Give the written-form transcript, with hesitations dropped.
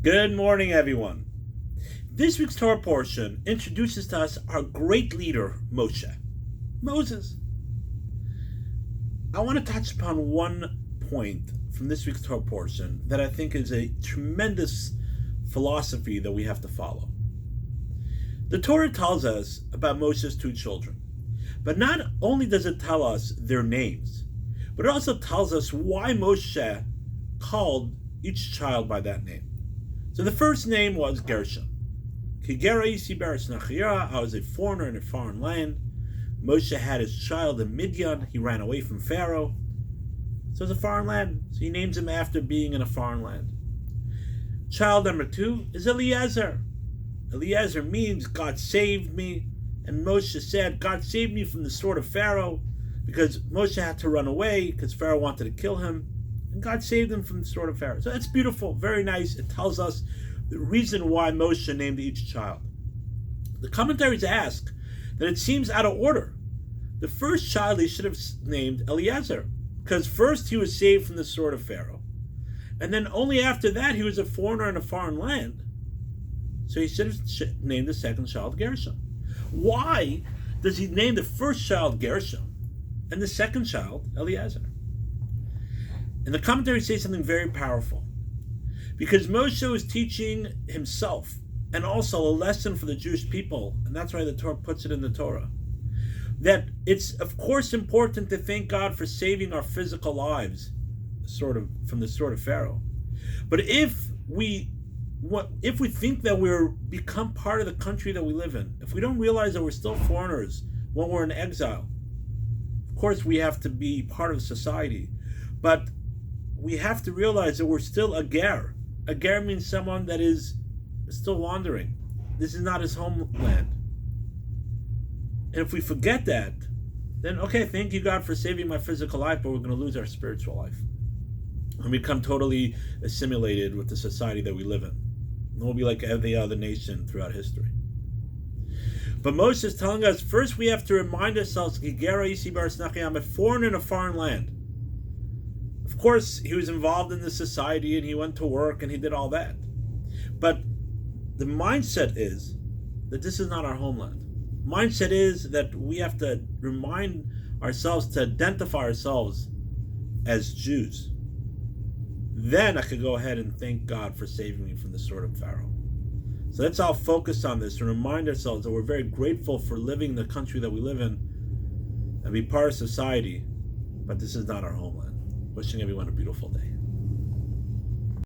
Good morning, everyone. This week's Torah portion introduces to us our great leader, Moshe. Moses. I want to touch upon one point from this week's Torah portion that I think is a tremendous philosophy that we have to follow. The Torah tells us about Moshe's two children, but not only does it tell us their names, but it also tells us why Moshe called each child by that name. So the first name was Gershon Kigera. I was a foreigner in a foreign land. Moshe had his child in Midian. He ran away from Pharaoh. So it's a foreign land. So he names him after being in a foreign land. Child number two is Eliezer. Eliezer means God saved me. And Moshe said, God saved me from the sword of Pharaoh, because Moshe had to run away because Pharaoh wanted to kill him. And God saved him from the sword of Pharaoh. So that's beautiful, very nice. It tells us the reason why Moshe named each child. The commentaries ask that it seems out of order. The first child he should have named Eliezer, because first he was saved from the sword of Pharaoh. And then only after that he was a foreigner in a foreign land. So he should have named the second child Gershon. Why does he name the first child Gershon and the second child Eliezer? And the commentaries say something very powerful. Because Moshe was teaching himself and also a lesson for the Jewish people, and that's why the Torah puts it in the Torah, that it's of course important to thank God for saving our physical lives from the sword of Pharaoh. But if we think that we're become part of the country that we live in, if we don't realize that we're still foreigners when we're in exile, of course we have to be part of society, but we have to realize that we're still a ger. A ger means someone that is still wandering. This is not his homeland. And if we forget that, then okay, thank you God for saving my physical life, but we're going to lose our spiritual life and become totally assimilated with the society that we live in. And we'll be like every other nation throughout history. But Moshe is telling us, first we have to remind ourselves, I'm a foreigner in a foreign land. Of course, he was involved in the society and he went to work and he did all that. But the mindset is that this is not our homeland. Mindset is that we have to remind ourselves to identify ourselves as Jews. Then I could go ahead and thank God for saving me from the sword of Pharaoh. So let's all focus on this and remind ourselves that we're very grateful for living in the country that we live in and be part of society, but this is not our homeland. Wishing everyone a beautiful day.